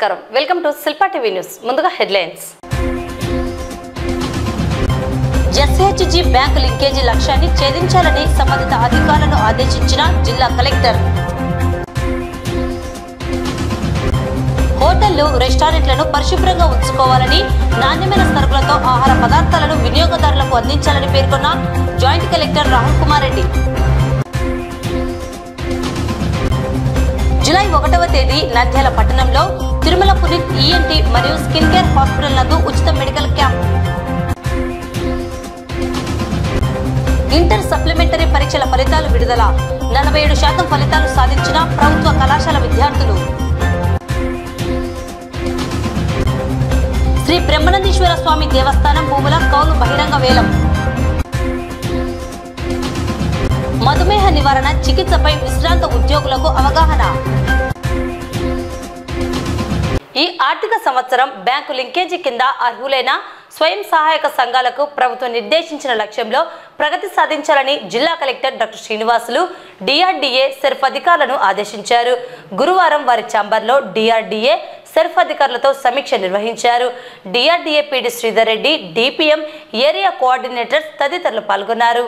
నమస్కారం welcome to Shilpa TV news ముందుగా headlines SHG bank linkage లక్ష్యాన్ని ఛేదించాలని సంబంధిత అధికారులను ఆదేశించిన జిల్లా కలెక్టర్ హోటళ్లు రెస్టారెంట్లను పరిశుభ్రంగా ఉంచుకోవాలని నాణ్యమైన సరుకులతో ఆహార పదార్థాలను వినియోగదారులకు అందించాలని పేర్కొన్న joint collector Rahul Kumar Reddy July 1వ తేదీ నంద్యాల పట్టణంలో తిరుమల పునీత్ ఈఎన్టీ మరియు స్కిన్ కేర్ హాస్పిటల్ నందు ఉచిత మెడికల్ క్యాంప్ ఇంటర్ సప్లిమెంటరీ పరీక్షల ఫలితాలు విడుదల 47% ఫలితాలు సాధించిన ప్రభుత్వ కళాశాల విద్యార్థులు శ్రీ బ్రహ్మనందీశ్వర స్వామి దేవస్థానం భూముల కౌలు బహిరంగ వేలం మధుమేహ నివారణ చికిత్సపై విశ్రాంత ఉద్యోగులకు అవగాహన ఈ ఆర్థిక సంవత్సరం బ్యాంకు లింకేజీ కింద అర్హులైన స్వయం సహాయక సంఘాలకు ప్రభుత్వం నిర్దేశించిన లక్ష్యంలో ప్రగతి సాధించాలని జిల్లా collector doctor Srinivasulu DRDA SERP అధికారులను ఆదేశించారు. గురువారం వారి ఛాంబర్లో డిఆర్డీఏ సెర్ఫ్ అధికారులతో సమీక్ష నిర్వహించారు. DRDA PD Sridhar Reddy, DPM, area coordinators తదితరులు పాల్గొన్నారు.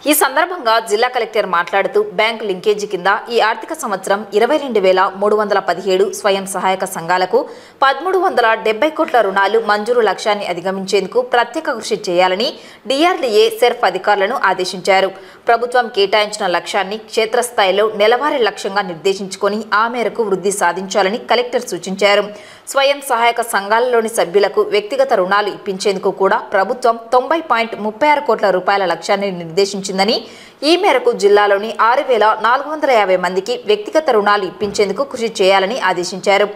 ఈ సందర్భంగా జిల్లా కలెక్టర్ మాట్లాడుతూ బ్యాంకు లింకేజీ కింద ఈ ఆర్థిక సంవత్సరం 22,317 స్వయం సహాయక సంఘాలకు 1,370 కోట్ల రుణాలు మంజూరు లక్ష్యాన్ని అధిగమించేందుకు ప్రత్యేక కృషి చేయాలని డిఆర్డీఏ సెర్ఫ్ అధికారులను ఆదేశించారు. ప్రభుత్వం కేటాయించిన లక్ష్యాన్ని క్షేత్రస్థాయిలో నెలవారీ లక్ష్యంగా నిర్దేశించుకొని ఆ మేరకు వృద్ధి సాధించాలని కలెక్టర్ సూచించారు. స్వయం సహాయక సంఘాలలోని సభ్యులకు వ్యక్తిగత రుణాలు ఇప్పించేందుకు కూడా ప్రభుత్వం 90.36 కోట్ల రూపాయల లక్ష్యాన్ని నిర్దేశించిందని, ఈ మేరకు జిల్లాలోని 6,450 మందికి వ్యక్తిగత రుణాలు ఇప్పించేందుకు కృషి చేయాలని ఆదేశించారు.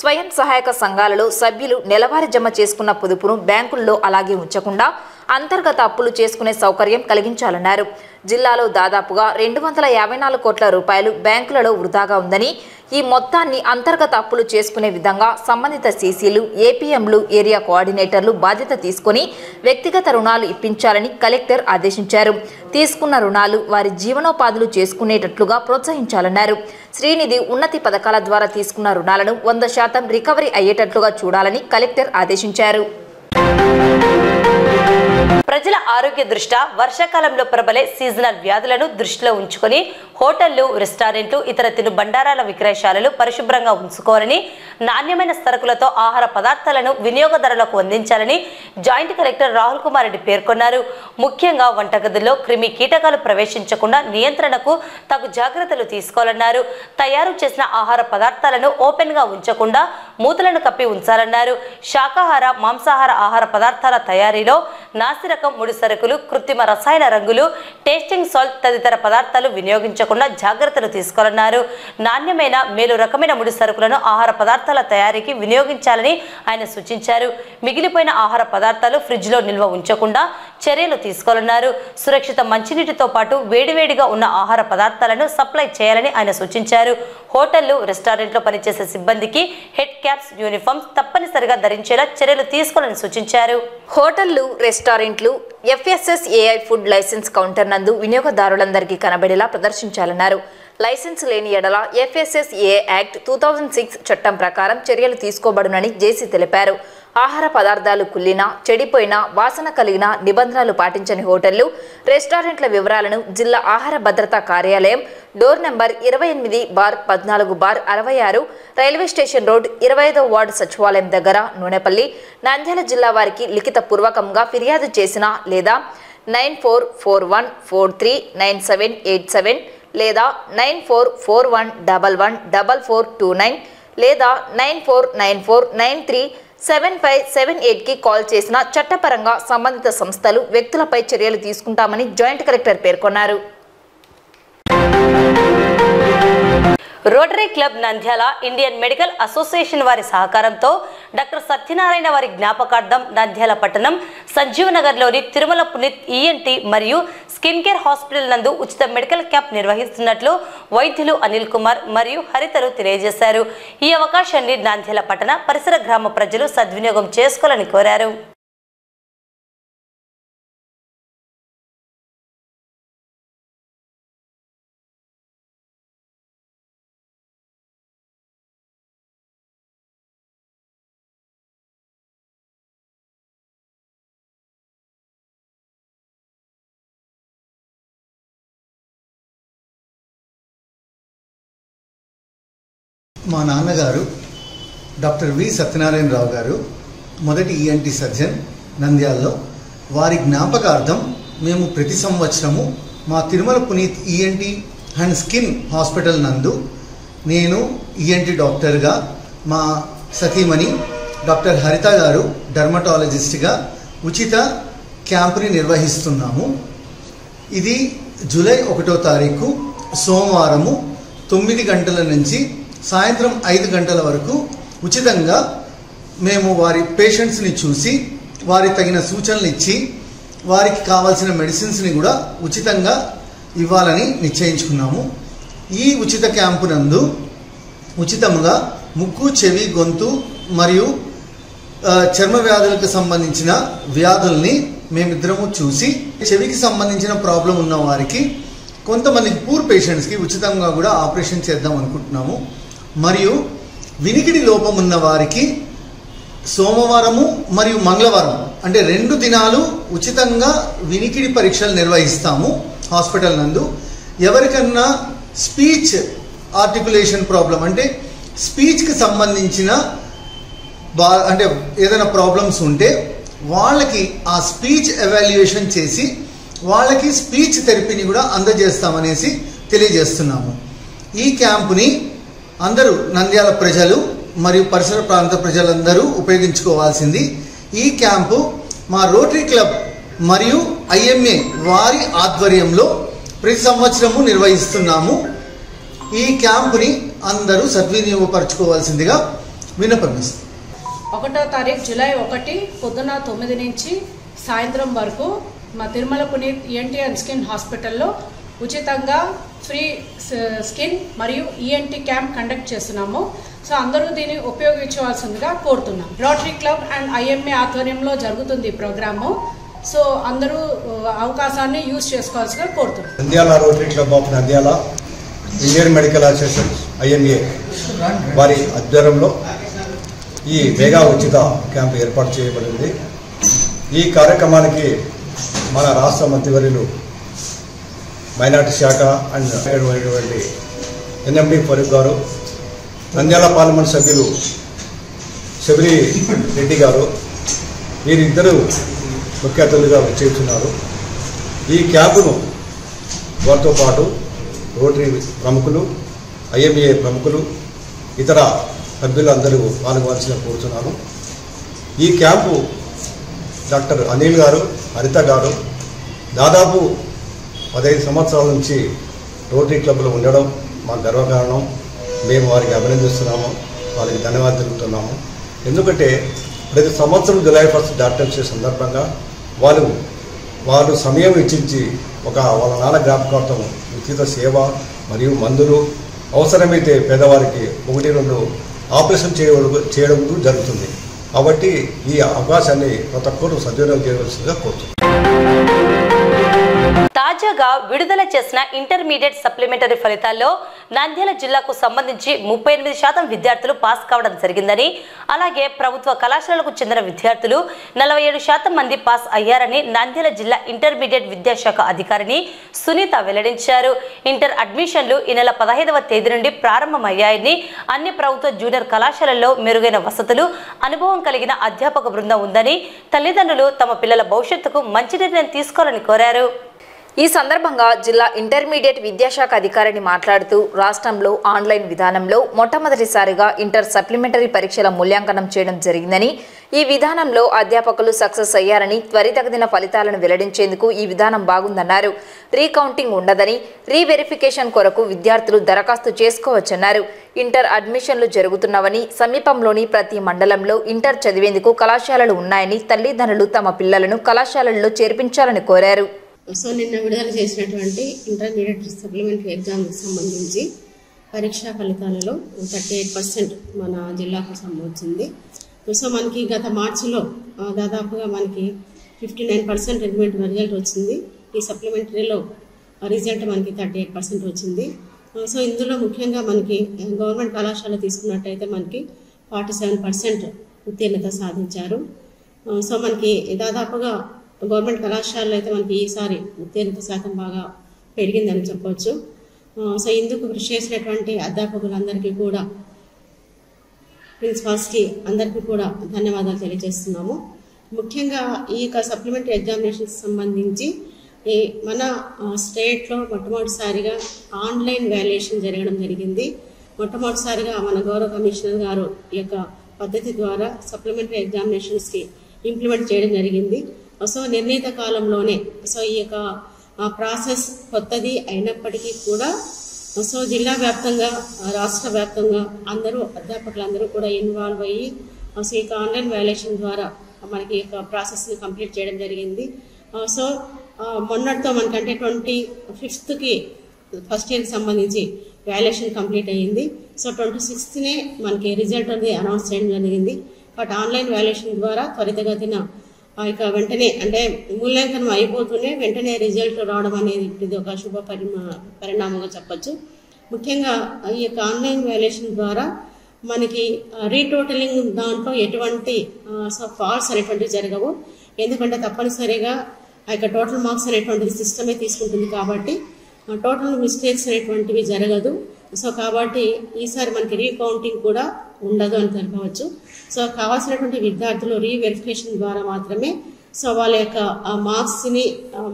స్వయం సహాయక సంఘాలలో సభ్యులు నెలవారీ జమ చేసుకున్న పొదుపును బ్యాంకుల్లో అలాగే ఉంచకుండా అంతర్గత అప్పులు చేసుకునే సౌకర్యం కలిగించాలన్నారు. జిల్లాలో దాదాపుగా 254 కోట్ల రూపాయలు బ్యాంకులలో వృధాగా ఉందని, ఈ మొత్తాన్ని అంతర్గత అప్పులు చేసుకునే విధంగా సంబంధిత సీసీలు, ఏపీఎంలు, ఏరియా కోఆర్డినేటర్లు బాధ్యత తీసుకుని వ్యక్తిగత రుణాలు ఇప్పించాలని కలెక్టర్ ఆదేశించారు. తీసుకున్న రుణాలు వారి జీవనోపాధులు చేసుకునేటట్లుగా ప్రోత్సహించాలన్నారు. శ్రీనిధి, ఉన్నతి పథకాల ద్వారా తీసుకున్న రుణాలను 100% రికవరీ అయ్యేటట్లుగా చూడాలని కలెక్టర్ ఆదేశించారు. ప్రజల ఆరోగ్య దృష్ట్యా వర్షాకాలంలో ప్రబలే సీజనల్ వ్యాధులను దృష్టిలో ఉంచుకొని హోటళ్లు, రెస్టారెంట్లు, ఇతర తినుబండారాల విక్రయశాలలు పరిశుభ్రంగా ఉంచుకోవాలని, నాణ్యమైన సరుకులతో ఆహార పదార్థాలను వినియోగదారులకు అందించాలని జాయింట్ కలెక్టర్ రాహుల్ కుమార్ రెడ్డి పేర్కొన్నారు. ముఖ్యంగా వంటగదుల్లో క్రిమి కీటకాలు ప్రవేశించకుండా నియంత్రణకు తగు జాగ్రత్తలు తీసుకోవాలన్నారు. తయారు చేసిన ఆహార పదార్థాలను ఓపెన్ గా ఉంచకుండా మూతలను కప్పి ఉంచాలన్నారు. శాకాహార, మాంసాహార ఆహార పదార్థాల తయారీలో నాసిరకం ముడి సరుకులు, కృత్రిమ రసాయన రంగులు, టేస్టింగ్ సాల్ట్ తదితర పదార్థాలు వినియోగించకుండా జాగ్రత్తలు తీసుకోవాలన్నారు. నాణ్యమైన, మేలు రకమైన ముడి సరుకులను ఆహార పదార్థాల తయారీకి వినియోగించాలని ఆయన సూచించారు. మిగిలిపోయిన ఆహార పదార్థాలు ఫ్రిడ్జ్ లో నిల్వ ఉంచకుండా చర్యలు తీసుకోవాలన్నారు. సురక్షిత మంచినీటితో పాటు వేడివేడిగా ఉన్న ఆహార పదార్థాలను సప్లై చేయాలని ఆయన సూచించారు. హోటళ్లు, రెస్టారెంట్లో పనిచేసే సిబ్బందికి హెడ్ క్యాప్స్, యూనిఫామ్స్ తప్పనిసరిగా ధరించేలా చర్యలు తీసుకోవాలని సూచించారు. హోటళ్లు, రెస్టారెంట్లు FSSAI ఫుడ్ లైసెన్స్ కౌంటర్ నందు వినియోగదారులందరికీ కనబడేలా ప్రదర్శించాలన్నారు. లైసెన్స్ లేని ఎడల FSSAI యాక్ట్ 2006 చట్టం ప్రకారం చర్యలు తీసుకోబడునని జేసీ తెలిపారు. ఆహార పదార్థాలు కుళ్ళినా, చెడిపోయినా, వాసన కలిగిన నిబంధనలు పాటించని హోటళ్లు, రెస్టారెంట్ల వివరాలను జిల్లా ఆహార భద్రతా కార్యాలయం door number 28/14/66 railway station road 25వ వార్డు సచివాలయం దగ్గర నూనెపల్లి, నంద్యాల జిల్లా వారికి లిఖిత పూర్వకంగా ఫిర్యాదు చేసిన లేదా 9441439787 లేదా 9441114429 లేదా 9494937578కి కాల్ చేసిన చట్టపరంగా సంబంధిత సంస్థలు, వ్యక్తులపై చర్యలు తీసుకుంటామని జాయింట్ కలెక్టర్ పేర్కొన్నారు. Rotary club Nandyal, Indian medical association వారి సహకారంతో డాక్టర్ సత్యనారాయణ వారి జ్ఞాపకార్థం నంద్యాల పట్టణం సంజీవనగర్లోని తిరుమల పునీత్ ఈఎన్టీ మరియు స్కిన్ కేర్ హాస్పిటల్ నందు ఉచిత మెడికల్ క్యాంప్ నిర్వహిస్తున్నట్లు వైద్యులు అనిల్ కుమార్ మరియు హరితలు తెలియజేశారు. ఈ అవకాశాన్ని నంద్యాల పట్టణ పరిసర గ్రామ ప్రజలు సద్వినియోగం చేసుకోవాలని కోరారు. మా నాన్నగారు డాక్టర్ వి సత్యనారాయణరావు గారు మొదటి ఈఎన్టీ సర్జన్ నంద్యాలలో. వారి జ్ఞాపకార్థం మేము ప్రతి సంవత్సరము మా Tirumala Puneeth ENT and skin hospital నందు నేను ఈఎన్టీ డాక్టర్గా, మా సతీమణి డాక్టర్ హరిత గారు డర్మటాలజిస్ట్గా ఉచిత క్యాంపుని నిర్వహిస్తున్నాము. ఇది జూలై 1వ తారీఖు సోమవారము 9 గంటల నుంచి సాయంత్రం 5 గంటల వరకు ఉచితంగా మేము వారి పేషెంట్స్ని చూసి వారికి తగిన సూచనలు ఇచ్చి వారికి కావాల్సిన మెడిసిన్స్ని కూడా ఉచితంగా ఇవ్వాలని నిశ్చయించుకున్నాము. ఈ ఉచిత క్యాంపు నందు ఉచితంగా ముక్కు, చెవి, గొంతు మరియు చర్మ వ్యాధులకు సంబంధించిన వ్యాధుల్ని మేమిద్దరము చూసి, చెవికి సంబంధించిన ప్రాబ్లం ఉన్న వారికి కొంతమంది పూర్ పేషెంట్స్కి ఉచితంగా కూడా ఆపరేషన్ చేద్దాం అనుకుంటున్నాము. మరియు వినికిడి లోపం ఉన్న వారికి సోమవారము మరియు మంగళవారం అంటే 2 దినాలు ఉచితంగా వినికిడి పరీక్షలు నిర్వహిస్తాము హాస్పిటల్ నందు. ఎవరికన్నా స్పీచ్ ఆర్టికులేషన్ ప్రాబ్లం అంటే స్పీచ్కి సంబంధించిన అంటే ఏదైనా ప్రాబ్లమ్స్ ఉంటే వాళ్ళకి ఆ స్పీచ్ ఎవాల్యుయేషన్ చేసి వాళ్ళకి స్పీచ్ థెరపీని కూడా అందజేస్తామనేసి తెలియజేస్తున్నాము. ఈ క్యాంపుని అందరూ నంద్యాల ప్రజలు మరియు పరిసర ప్రాంత ప్రజలందరూ ఉపయోగించుకోవాల్సింది. ఈ క్యాంపు మా రోటరీ క్లబ్ మరియు ఐఎంఏ వారి ఆధ్వర్యంలో ప్రతి సంవత్సరము నిర్వహిస్తున్నాము. ఈ క్యాంపుని అందరూ సద్వినియోగపరచుకోవాల్సిందిగా విన్నపమిస్తాం. 1వ తారీఖు జూలై 1 పొద్దున 9 నుంచి సాయంత్రం వరకు మా Tirumala Puneeth ENT and skin హాస్పిటల్లో ఉచితంగా ఫ్రీ స్కిన్ మరియు ఈఎన్టీ క్యాంప్ కండక్ట్ చేస్తున్నాము. సో అందరూ దీన్ని ఉపయోగించవలసిందిగా కోరుతున్నాం. రోటరీ క్లబ్ అండ్ ఐఎంఏ ఆధ్వర్యంలో జరుగుతుంది ఈ ప్రోగ్రాము. సో అందరూ అవకాశాన్ని యూజ్ చేసుకోవాల్సిందిగా కోరుతున్నాం. Nandyal rotary club of Nandyal, Indian medical association IMA వారి ఆధ్వర్యంలో ఈ మెగా ఉచిత క్యాంపు ఏర్పాటు చేయబడింది. ఈ కార్యక్రమానికి మన రాష్ట్ర మంత్రివర్యులు మైనార్టీ శాఖ అండ్ ఎన్ఎండి ఫరూక్ గారు, నంద్యాల పార్లమెంట్ సభ్యులు శబరి రెడ్డి గారు, వీరిద్దరూ ముఖ్య అతిథులుగా చేస్తున్నారు. ఈ క్యాంపును వారితో పాటు రోటరీ ప్రముఖులు, ఐఎంఏ ప్రముఖులు, ఇతర సభ్యులందరూ పాల్గొనాల్సిన కోరుతున్నాను. ఈ క్యాంపు డాక్టర్ అనిల్ గారు, హరిత గారు దాదాపు 15 సంవత్సరాల నుంచి రోటరీ క్లబ్లో ఉండడం మా గర్వకారణం. మేము వారికి అభినందిస్తున్నాము, వారికి ధన్యవాదాలు తెలుపుతున్నాము. ఎందుకంటే ప్రతి సంవత్సరం జూలై 1 డాక్టర్స్ డే సందర్భంగా వారు సమయం వెచ్చించి వాళ్ళ నాన్న జ్ఞాపకార్థం ఉచిత సేవ మరియు మందులు, అవసరమైతే పేదవారికి 1-2 ఆపరేషన్ చేయడం జరుగుతుంది. కాబట్టి ఈ అవకాశాన్ని ప్రతి ఒక్కరూ సద్వినియోగం చేయవలసిందిగా కోరుతున్నాను. తాజాగా విడుదల చేసిన ఇంటర్మీడియట్ సప్లిమెంటరీ ఫలితాల్లో నంద్యాల జిల్లాకు సంబంధించి 38% విద్యార్థులు పాస్ కావడం జరిగిందని, అలాగే ప్రభుత్వ కళాశాలకు చెందిన విద్యార్థులు 47% మంది పాస్ అయ్యారని నంద్యాల జిల్లా ఇంటర్మీడియట్ విద్యాశాఖ అధికారిని సునీత వెల్లడించారు. ఇంటర్ అడ్మిషన్లు ఈ నెల 15వ తేదీ నుండి ప్రారంభమయ్యాయని, అన్ని ప్రభుత్వ జూనియర్ కళాశాలల్లో మెరుగైన వసతులు, అనుభవం కలిగిన అధ్యాపక బృందం ఉందని, తల్లిదండ్రులు తమ పిల్లల భవిష్యత్తుకు మంచి నిర్ణయం తీసుకోవాలని కోరారు. ఈ సందర్భంగా జిల్లా ఇంటర్మీడియట్ విద్యాశాఖ అధికారిని మాట్లాడుతూ రాష్ట్రంలో ఆన్లైన్ విధానంలో మొట్టమొదటిసారిగా ఇంటర్ సప్లిమెంటరీ పరీక్షల మూల్యాంకనం చేయడం జరిగిందని, ఈ విధానంలో అధ్యాపకులు సక్సెస్ అయ్యారని, త్వరితగతిన ఫలితాలను వెల్లడించేందుకు ఈ విధానం బాగుందన్నారు. రీకౌంటింగ్ ఉండదని, రీవెరిఫికేషన్ కొరకు విద్యార్థులు దరఖాస్తు చేసుకోవచ్చన్నారు. ఇంటర్ అడ్మిషన్లు జరుగుతున్నవని, సమీపంలోని ప్రతి మండలంలో ఇంటర్ చదివేందుకు కళాశాలలు ఉన్నాయని, తల్లిదండ్రులు తమ పిల్లలను కళాశాలల్లో చేర్పించాలని కోరారు. సో నిన్న విడుదల చేసినటువంటి ఇంటర్మీడియట్ సప్లిమెంటరీ ఎగ్జామ్కి సంబంధించి పరీక్షా ఫలితాలలో 38% మన జిల్లాకు సంబంధించింది. సో మనకి గత మార్చిలో దాదాపుగా మనకి 59% రిజల్ట్ వచ్చింది. ఈ సప్లిమెంటరీలో రిజల్ట్ మనకి 38% వచ్చింది. సో ఇందులో ముఖ్యంగా మనకి గవర్నమెంట్ కళాశాల తీసుకున్నట్టయితే మనకి 47% ఉత్తీర్ణత సాధించారు. సో మనకి దాదాపుగా గవర్నమెంట్ కళాశాలలో అయితే మనకి ఈసారి ఉత్తీర్ణత శాతం బాగా పెరిగిందని చెప్పవచ్చు. సో ఇందుకు కృషి చేసినటువంటి అధ్యాపకులందరికీ కూడా ప్రిన్సిపాల్స్కి అందరికీ కూడా ధన్యవాదాలు తెలియజేస్తున్నాము. ముఖ్యంగా ఈ యొక్క సప్లిమెంటరీ ఎగ్జామినేషన్స్ సంబంధించి మన స్టేట్లో మొట్టమొదటిసారిగా ఆన్లైన్ వాల్యుయేషన్ జరగడం జరిగింది. మొట్టమొదటిసారిగా మన గౌరవ కమిషనర్ గారు ఈ యొక్క పద్ధతి ద్వారా సప్లిమెంటరీ ఎగ్జామినేషన్స్కి ఇంప్లిమెంట్ చేయడం జరిగింది. సో నిర్ణీత కాలంలోనే సో ఈ యొక్క ప్రాసెస్ కొత్తది అయినప్పటికీ కూడా సో జిల్లా వ్యాప్తంగా రాష్ట్ర వ్యాప్తంగా అందరూ అధ్యాపకులందరూ కూడా ఇన్వాల్వ్ అయ్యి సో ఈ ఆన్లైన్ వాల్యుయేషన్ ద్వారా మనకి ఈ యొక్క ప్రాసెస్ని కంప్లీట్ చేయడం జరిగింది. సో మొన్నటితో మనకంటే 25కి ఫస్ట్ ఇయర్కి సంబంధించి వాల్యుయేషన్ కంప్లీట్ అయ్యింది. సో 26నే మనకి రిజల్ట్ అనేది అనౌన్స్ చేయడం జరిగింది. బట్ ఆన్లైన్ వాల్యుయేషన్ ద్వారా త్వరితగతిన ఇక వెంటనే అంటే మూల్యాంకనం అయిపోతూనే వెంటనే రిజల్ట్ రావడం అనేది ఇది ఒక శుభ పరిణామంగా చెప్పచ్చు. ముఖ్యంగా ఈ యొక్క ఆన్లైన్ వాల్యుయేషన్ ద్వారా మనకి రీటోటలింగ్ దాంట్లో ఎటువంటి ఫాల్స్ అనేటువంటివి జరగవు. ఎందుకంటే తప్పనిసరిగా ఆ యొక్క టోటల్ మార్క్స్ అనేటువంటిది సిస్టమే తీసుకుంటుంది కాబట్టి టోటల్ మిస్టేక్స్ అనేటువంటివి జరగదు. సో కాబట్టి ఈసారి మనకి రీకౌంటింగ్ కూడా ఉండదు అని తెలుపవచ్చు. సో కావాల్సినటువంటి విద్యార్థులు రీవెరిఫికేషన్ ద్వారా మాత్రమే సో వాళ్ళ యొక్క మార్క్స్ని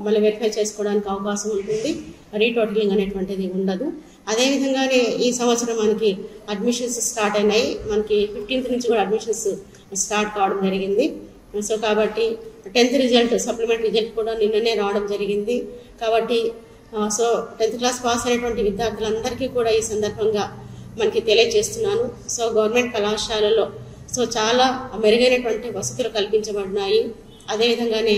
మళ్ళీ వెరిఫై చేసుకోవడానికి అవకాశం ఉంటుంది. రీటోటలింగ్ అనేటువంటిది ఉండదు. అదేవిధంగానే ఈ సంవత్సరం మనకి అడ్మిషన్స్ స్టార్ట్ అయినాయి. మనకి 15th నుంచి కూడా అడ్మిషన్స్ స్టార్ట్ కావడం జరిగింది. సో కాబట్టి 10th రిజల్ట్ సప్లిమెంటరీ రిజల్ట్ కూడా నిన్ననే రావడం జరిగింది. కాబట్టి సో 10th క్లాస్ పాస్ అయినటువంటి విద్యార్థులందరికీ కూడా ఈ సందర్భంగా మనకి తెలియజేస్తున్నాను. సో గవర్నమెంట్ కళాశాలలో సో చాలా మెరుగైనటువంటి వసతులు కల్పించబడినాయి. అదేవిధంగానే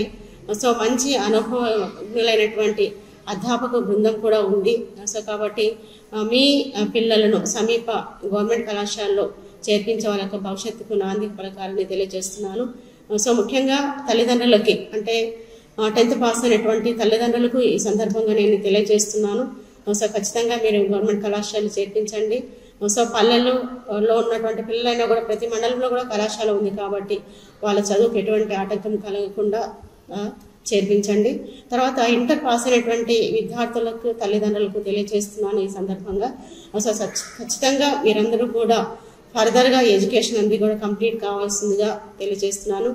సో మంచి అనుభవజ్ఞులైనటువంటి అధ్యాపక బృందం కూడా ఉంది. సో కాబట్టి మీ పిల్లలను సమీప గవర్నమెంట్ కళాశాలలో చేర్పించే వాళ్ళ యొక్క భవిష్యత్తుకు నాంది పలకాలని తెలియజేస్తున్నాను. సో ముఖ్యంగా తల్లిదండ్రులకి అంటే 10th పాస్ అయినటువంటి తల్లిదండ్రులకు ఈ సందర్భంగా నేను తెలియజేస్తున్నాను. సో ఖచ్చితంగా మీరు గవర్నమెంట్ కళాశాలలో చేర్పించండి. సో పల్లెల్లో ఉన్నటువంటి పిల్లలైనా కూడా ప్రతి మండలంలో కూడా కళాశాల ఉంది కాబట్టి వాళ్ళ చదువుకు ఎటువంటి ఆటంకం కలగకుండా చేర్పించండి. తర్వాత ఇంటర్ పాస్ అయినటువంటి విద్యార్థులకు తల్లిదండ్రులకు తెలియజేస్తున్నాను ఈ సందర్భంగా. సో ఖచ్చితంగా మీరందరూ కూడా ఫర్దర్గా ఎడ్యుకేషన్ అనేది కూడా కంప్లీట్ కావాల్సిందిగా తెలియజేస్తున్నాను.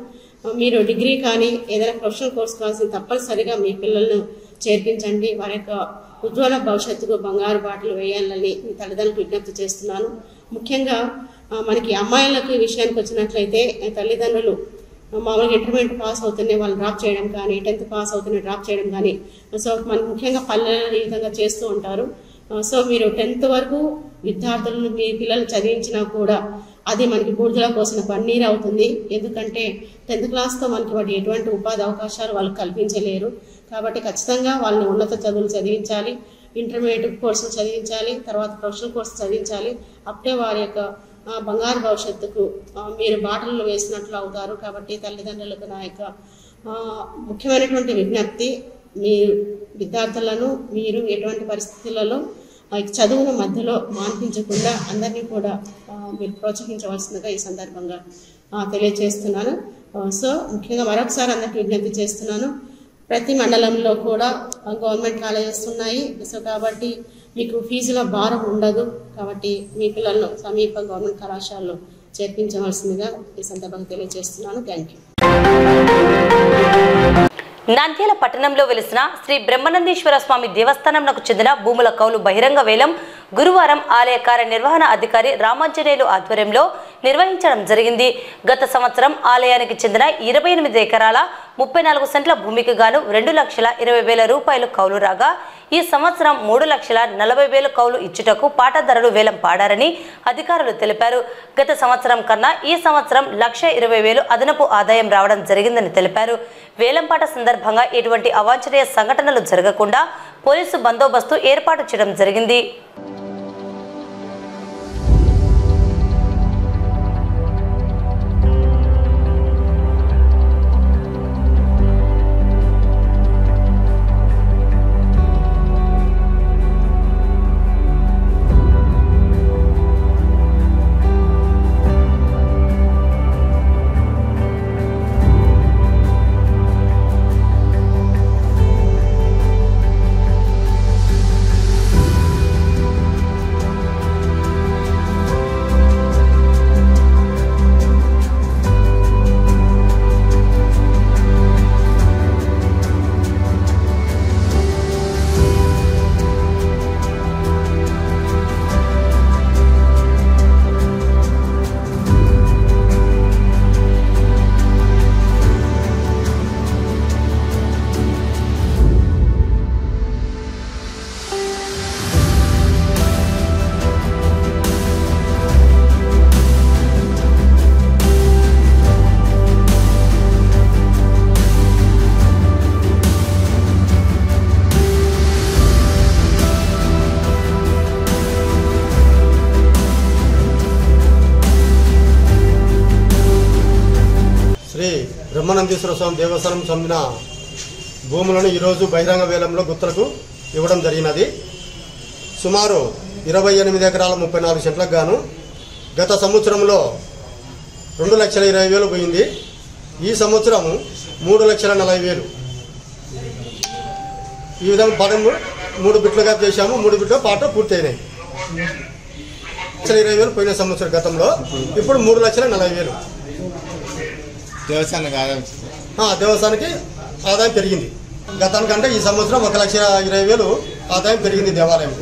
మీరు డిగ్రీ కానీ ఏదైనా ప్రొఫెషనల్ కోర్స్ కావాల్సిన తప్పనిసరిగా మీ పిల్లలను చేర్పించండి. వారి యొక్క ఉజ్వల భవిష్యత్తుకు బంగారు బాటలు వేయాలని మీ తల్లిదండ్రులకు విజ్ఞప్తి చేస్తున్నాను. ముఖ్యంగా మనకి అమ్మాయిలకు విషయానికి వచ్చినట్లయితే తల్లిదండ్రులు మామూలుగా ఇంటర్మీడియట్ పాస్ అవుతూనే వాళ్ళు డ్రాప్ చేయడం కానీ 10th పాస్ అవుతూనే డ్రాప్ చేయడం కానీ సో మనకి ముఖ్యంగా పల్లెలు ఈ విధంగా చేస్తూ ఉంటారు. సో మీరు 10th వరకు విద్యార్థులను మీ పిల్లలు చదివించినా కూడా అది మనకి బూడిదలో పోసిన పన్నీరు అవుతుంది. ఎందుకంటే 10th క్లాస్తో మనకి వాటి ఎటువంటి ఉపాధి అవకాశాలు వాళ్ళకి కల్పించలేరు. కాబట్టి ఖచ్చితంగా వాళ్ళని ఉన్నత చదువులు చదివించాలి, ఇంటర్మీడియట్ కోర్సులు చదివించాలి, తర్వాత ప్రొఫెషనల్ కోర్సు చదివించాలి. అప్పుడే వారి యొక్క బంగారు భవిష్యత్తుకు మీరు బాటలు వేసినట్లు అవుతారు. కాబట్టి తల్లిదండ్రులకు నా యొక్క ముఖ్యమైనటువంటి విజ్ఞప్తి, మీ విద్యార్థులను మీరు ఎటువంటి పరిస్థితులలో చదువుల మధ్యలో మాన్పించకుండా అందరినీ కూడా మీరు ప్రోత్సహించవలసిందిగా ఈ సందర్భంగా తెలియజేస్తున్నాను. సో ముఖ్యంగా మరొకసారి అందరికీ విజ్ఞప్తి చేస్తున్నాను. ప్రతి మండలంలో కూడా గవర్నమెంట్ కాలేజెస్ ఉన్నాయి. సో కాబట్టి మీకు ఫీజుల భారం ఉండదు. కాబట్టి మీ పిల్లలను సమీప గవర్నమెంట్ కళాశాలలో చేర్పించవలసిందిగా ఈ సందర్భంగా తెలియజేస్తున్నాను. Thank you. నంద్యాల పట్టణంలో వెలిసిన శ్రీ బ్రహ్మనందీశ్వర స్వామి దేవస్థానంకు చెందిన భూముల కౌలు బహిరంగ వేలం గురువారం ఆలయ కార్యనిర్వహణ అధికారి రామాంజనేయులు ఆధ్వర్యంలో నిర్వహించడం జరిగింది. గత సంవత్సరం ఆలయానికి చెందిన 28 ఎకరాల 34 సెంట్ల భూమికి గాను 2,20,000 రూపాయలు కౌలు రాగా ఈ సంవత్సరం 3,40,000 కౌలు ఇచ్చుటకు పాటదారులు వేలం పాడారని అధికారులు తెలిపారు. గత సంవత్సరం కన్నా ఈ సంవత్సరం 1,20,000 అదనపు ఆదాయం రావడం జరిగిందని తెలిపారు. వేలంపాట సందర్భంగా ఎటువంటి అవాంఛనీయ సంఘటనలు జరగకుండా పోలీసు బందోబస్తు ఏర్పాటు చేయడం జరిగింది. బ్రహ్మానందేశ్వర స్వామి దేవస్థానం చెందిన భూములను ఈరోజు బహిరంగ వేలంలో గుత్తలకు ఇవ్వడం జరిగినది. సుమారు 28 ఎకరాల 34 సెంట్లకు గాను గత సంవత్సరంలో 2,20,000 పోయింది. ఈ సంవత్సరం 3,40,000. ఈ విధంగా పదం 3 బిట్లుగా చేశాము. 3 బిట్ల పాట పూర్తయినాయి. 1,20,000 పోయిన సంవత్సరం గతంలో, ఇప్పుడు 3,40,000. దేవస్థానానికి ఆదాయం పెరిగింది. గతానికంటే ఈ సంవత్సరం 1,20,000 ఆదాయం పెరిగింది దేవాలయం.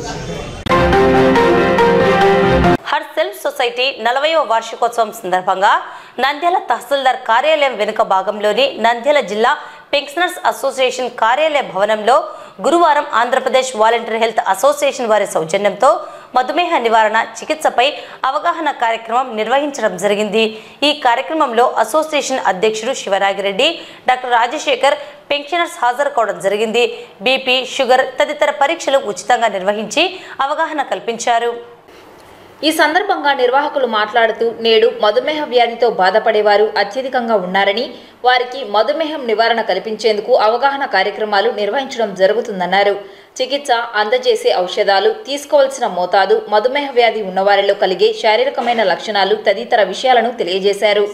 హర్ సెల్ఫ్ సొసైటీ 40వ వార్షికోత్సవం సందర్భంగా నంద్యాల తహసీల్దార్ కార్యాలయం వెనుక భాగంలోని నంద్యాల జిల్లా పెన్షనర్స్ అసోసియేషన్ కార్యాలయ భవనంలో గురువారం ఆంధ్రప్రదేశ్ వాలంటీర్ హెల్త్ అసోసియేషన్ వారి సౌజన్యంతో మధుమేహ నివారణ చికిత్సపై అవగాహన కార్యక్రమం నిర్వహించడం జరిగింది. ఈ కార్యక్రమంలో అసోసియేషన్ అధ్యక్షుడు శివరాగిరెడ్డి, డాక్టర్ రాజశేఖర్ పెన్షనర్స్ హాజరు కావడం జరిగింది. బీపీ, షుగర్ తదితర పరీక్షలు ఉచితంగా నిర్వహించి అవగాహన కల్పించారు. ఈ సందర్భంగా నిర్వాహకులు మాట్లాడుతూ నేడు మధుమేహ వ్యాధితో బాధపడేవారు అత్యధికంగా ఉన్నారని, వారికి మధుమేహం నివారణ కల్పించేందుకు అవగాహన కార్యక్రమాలు నిర్వహించడం జరుగుతుందన్నారు. చికిత్స, అందజేసే ఔషధాలు, తీసుకోవాల్సిన మోతాదు, మధుమేహ వ్యాధి ఉన్నవారిలో కలిగే శారీరకమైన లక్షణాలు తదితర విషయాలను తెలియజేశారు.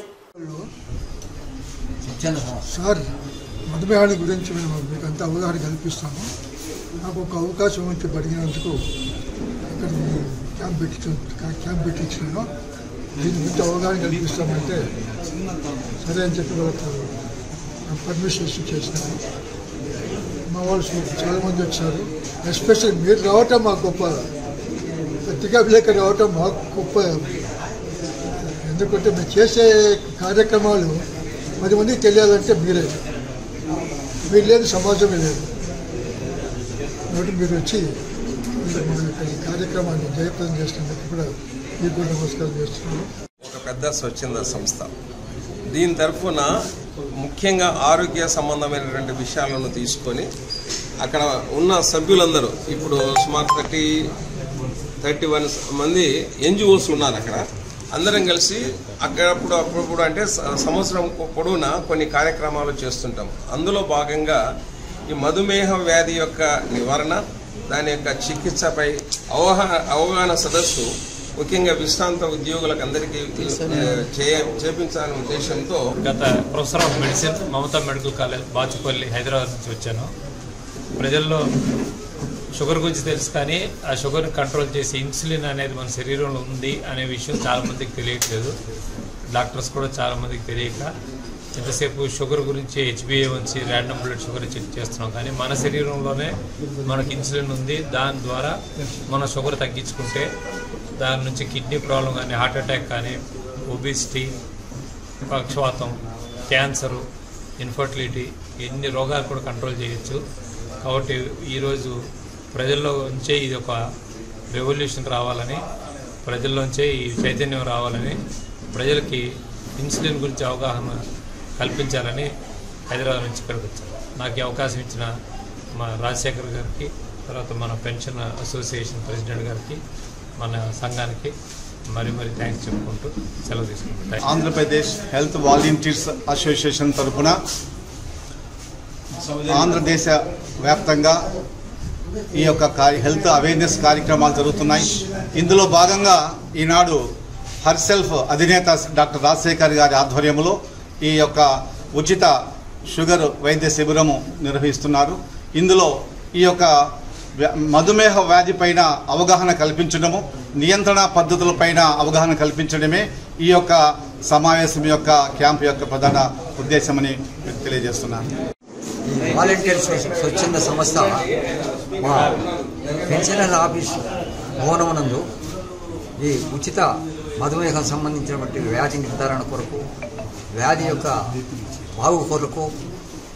సార్, మధుమేహాన్ని గురించి మేము మీకు అంతా అవగాహన కల్పిస్తాము. నాకు ఒక అవకాశం ఉంచి అడిగినందుకు ఇక్కడ క్యాంప్ పెట్టించినాను. దీని గురించి అవగాహన కల్పిస్తామంటే సరే అని చెప్పి వాళ్ళకు పర్మిషన్ ఇష్యూ చేసినాను. మా వాళ్ళు చాలామంది వచ్చారు. ఎస్పెషల్లీ మీరు రావటం మాకు గొప్ప, పత్రికా విలేకరు రావటం మాకు గొప్ప. ఎందుకంటే మీరు చేసే కార్యక్రమాలు 10 మందికి తెలియాలంటే మీరు లేని సమాజమే లేదు. కాబట్టి మీరు వచ్చి ఈ కార్యక్రమాన్ని జయప్రదం చేసినందుకు కూడా మీకు నమస్కారం చేస్తున్నాను. ఒక పెద్ద స్వచ్ఛంద సంస్థ, దీని తరఫున ముఖ్యంగా ఆరోగ్య సంబంధమైనటువంటి విషయాలను తీసుకొని అక్కడ ఉన్న సభ్యులందరూ ఇప్పుడు సుమారు 31 మంది ఎన్జిఓస్ ఉన్నారు. అక్కడ అందరం కలిసి అప్పుడప్పుడు అంటే సంవత్సరం పొడవునా కొన్ని కార్యక్రమాలు చేస్తుంటాం. అందులో భాగంగా ఈ మధుమేహ వ్యాధి యొక్క నివారణ, దాని యొక్క చికిత్సపై అవగాహన సదస్సు ముఖ్యంగా విశ్రాంత ఉద్యోగులకు అందరికీ చేపించాలనే ఉద్దేశంతో గత professor of medicine Mamata medical college Bachupally Hyderabad నుంచి వచ్చాను. ప్రజల్లో షుగర్ గురించి తెలుసు, కానీ ఆ షుగర్ కంట్రోల్ చేసి ఇన్సులిన్ అనేది మన శరీరంలో ఉంది అనే విషయం చాలామందికి తెలియట్లేదు. డాక్టర్స్ కూడా చాలామందికి తెలియక ఎంతసేపు షుగర్ గురించి HbA1c random blood sugar check చేస్తున్నాం, కానీ మన శరీరంలోనే మనకి ఇన్సులిన్ ఉంది. దాని ద్వారా మన షుగర్ తగ్గించుకుంటే దాని నుంచి కిడ్నీ ప్రాబ్లం కానీ, హార్ట్ అటాక్ కానీ, ఒబిసిటీ, పక్షవాతం, క్యాన్సరు, ఇన్ఫర్టిలిటీ, ఎన్ని రోగాలు కూడా కంట్రోల్ చేయొచ్చు. కాబట్టి ఈరోజు ప్రజల్లో నుంచే ఇది ఒక రెవల్యూషన్ రావాలని, ప్రజల్లోంచే ఈ చైతన్యం రావాలని, ప్రజలకి ఇన్సులిన్ గురించి అవగాహన కల్పించాలని హైదరాబాద్ నుంచి ఇక్కడికి వచ్చాను. నాకు ఈ అవకాశం ఇచ్చిన మా రాజశేఖర్ గారికి, తర్వాత మన పెన్షన్ అసోసియేషన్ ప్రెసిడెంట్ గారికి, మన సంఘానికి మరి థ్యాంక్స్ చెప్పుకుంటూ సెలవు తీసుకుంటాం. ఆంధ్రప్రదేశ్ హెల్త్ వాలంటీర్స్ అసోసియేషన్ తరఫున ఆంధ్రదేశ వ్యాప్తంగా ఈ యొక్క హెల్త్ అవేర్నెస్ కార్యక్రమాలు జరుగుతున్నాయి. ఇందులో భాగంగా ఈనాడు హర్ సెల్ఫ్ అధినేత డాక్టర్ రాజశేఖర్ గారి ఆధ్వర్యంలో ఈ యొక్క ఉచిత షుగర్ వైద్య శిబిరము నిర్వహిస్తున్నారు. ఇందులో ఈ యొక్క మధుమేహ వ్యాధి పైన అవగాహన కల్పించడము, నియంత్రణ పద్ధతులపైన అవగాహన కల్పించడమే ఈ యొక్క సమావేశం యొక్క క్యాంప్ యొక్క ప్రధాన ఉద్దేశమని తెలియజేస్తున్నాను. వాలంటీర్స్ స్వచ్ఛంద సంస్థ మా పెన్షనర్ ఆఫీస్ భవనమునందు ఈ ఉచిత మధుమేహం సంబంధించినటువంటి వ్యాధి నిర్ధారణ కొరకు, వ్యాధి యొక్క బాగు కొరకు,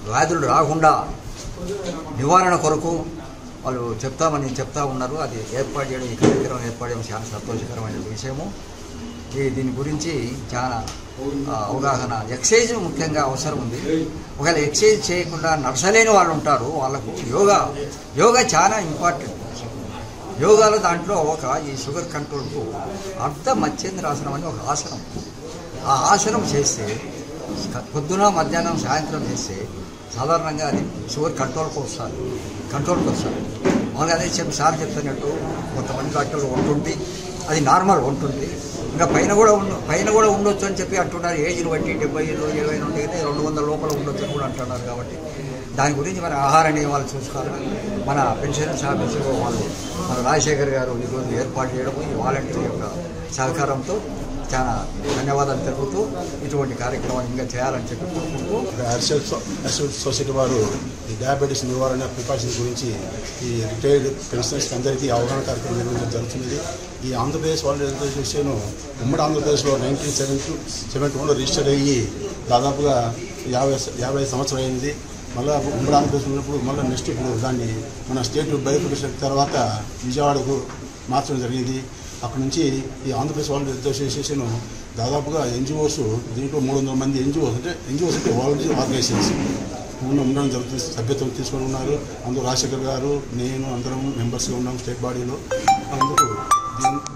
వ్యాధులు రాకుండా నివారణ కొరకు వాళ్ళు చెప్తా ఉన్నారు. అది ఏర్పాటు చేయడం, ఈ కార్యక్రమం ఏర్పాటు చేయడం చాలా సంతోషకరమైన విషయము. దీని గురించి చాలా అవగాహన, ఎక్సర్సైజ్ ముఖ్యంగా అవసరం ఉంది. ఒకవేళ ఎక్సర్సైజ్ చేయకుండా నడచలేని వాళ్ళు ఉంటారు, వాళ్ళకు యోగా చాలా ఇంపార్టెంట్. యోగాలో దాంట్లో ఈ షుగర్ కంట్రోల్కు అర్ధ మత్స్యేంద్రాసనం అని ఒక ఆసనం, ఆ ఆసనం చేస్తే పొద్దున మధ్యాహ్నం సాయంత్రం చేస్తే సాధారణంగా అది షుగర్ కంట్రోల్కి వస్తుంది. మామూలుగా అదే సార్ చెప్తున్నట్టు కొంతమంది డాక్టర్లు ఉంటుంది, అది నార్మల్ ఉంటుంది. ఇంకా పైన కూడా ఉండొచ్చు అని చెప్పి అంటున్నారు. ఏజ్ని బట్టి 70, 20 నుండి అయితే 200 లోపల ఉండొచ్చు అని కూడా అంటున్నారు. కాబట్టి దాని గురించి మన ఆహార నియమాలు చూసుకోవాలి. మన పెన్షనర్స్ ఆఫీసులో వాళ్ళు మన రాజశేఖర్ గారు ఈరోజు ఏర్పాటు చేయడము, ఈ వాలంటీర్ యొక్క సహకారంతో చాలా ధన్యవాదాలు తెలుపుతూ ఇటువంటి కార్యక్రమాన్ని ఇంకా చేయాలని చెప్పి కోరుకుంటూ హెల్త్ సొసైటీ వారు ఈ డయాబెటీస్ నివారణ ప్రికాషన్స్ గురించి ఈ రిటైర్డ్ పెన్షనర్స్కి అందరికీ అవగాహన కార్యక్రమం నిర్వహించడం జరుగుతున్నది. ఈ ఆంధ్రప్రదేశ్ వాలంటీర్ అసోసియేషన్ ఉమ్మడి ఆంధ్రప్రదేశ్లో 1971లో రిజిస్టర్ అయ్యి దాదాపుగా 50 సంవత్సరాలు అయింది. మళ్ళీ ఉమ్మడి ఆంధ్రప్రదేశ్ ఉన్నప్పుడు మళ్ళీ నెక్స్ట్ ఇప్పుడు దాన్ని మన స్టేట్ బైఫికేషన్ తర్వాత విజయవాడకు మార్చడం జరిగింది. అక్కడ నుంచి ఈ ఆంధ్రప్రదేశ్ వాలంటీర్ అసోసియేషన్ దాదాపుగా ఎన్జిఓస్ దీంట్లో 300 మంది ఎన్జిఓస్ అంటే వాలంటీర్ ఆర్గనైజేషన్స్ ఉండడం జరుగుతుంది. సభ్యత్వం తీసుకొని ఉన్నారు. అందులో రాజశేఖర్ గారు, నేను అందరం మెంబర్స్గా ఉన్నాం స్టేట్ బాడీలో. అందుకు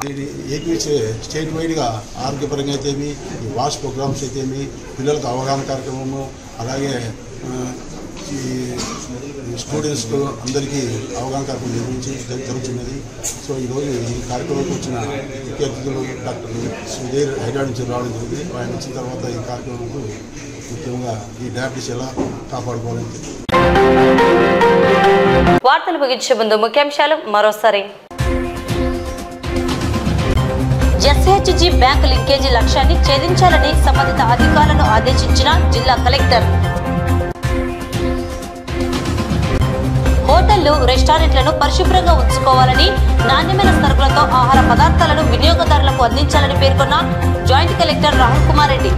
దీన్ని ఏపీ స్టేట్ వైడ్గా ఆరోగ్యపరంగా అయితేమి, ఈ వాష్ ప్రోగ్రామ్స్ అయితేమి, పిల్లలకు అవగాహన కార్యక్రమము, అలాగే ఈ స్టూడెంట్స్కు అందరికీ అవగాహన కార్యక్రమం నిర్వహించి జరుగుతున్నది. సో ఈరోజు ఈ కార్యక్రమానికి వచ్చిన ముఖ్య అతిథులు డాక్టర్ సుధీర్ హైదరాబాద్ నుంచి రావడం జరిగింది. ఆయన వచ్చిన తర్వాత ఈ కార్యక్రమంకు ముఖ్యంగా ఈ డయాబెటీస్ ఎలా కాపాడుకోవాలని వార్తలు ముగించే ముందు ముఖ్యాంశాలు మరోసారి. ఎస్హెచ్జి బ్యాంకు లింకేజీ లక్ష్యాన్ని ఛేదించాలని సంబంధిత అధికారులను ఆదేశించిన జిల్లా కలెక్టర్. హోటళ్లు, రెస్టారెంట్లను పరిశుభ్రంగా ఉంచుకోవాలని, నాణ్యమైన సరుకులతో ఆహార పదార్థాలను వినియోగదారులకు అందించాలని పేర్కొన్న joint collector Rahul Kumar Reddy.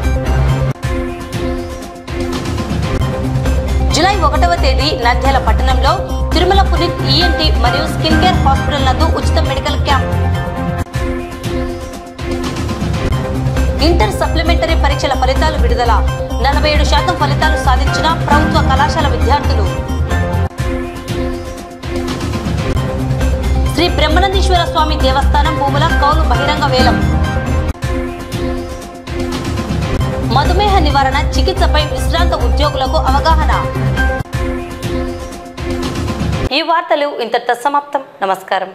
July 1వ తేదీ నంద్యాల పట్టణంలో తిరుమల పునీత్ ఈఎన్టీ మరియు స్కిన్ కేర్ హాస్పిటల్ నందు ఉచిత మెడికల్ క్యాంప్. ఇంటర్ సప్లిమెంటరీ పరీక్షల ఫలితాలు విడుదల. 47% ఫలితాలు సాధించిన ప్రభుత్వ కళాశాల విద్యార్థులు. శ్రీ బ్రహ్మనందీశ్వర స్వామి దేవస్థానం భూముల కౌలు బహిరంగ వేలం. మధుమేహ నివారణ చికిత్సపై విశ్రాంత ఉద్యోగులకు అవగాహన. ఈ వార్తలు ఇంతటితో సమాప్తం. నమస్కారం.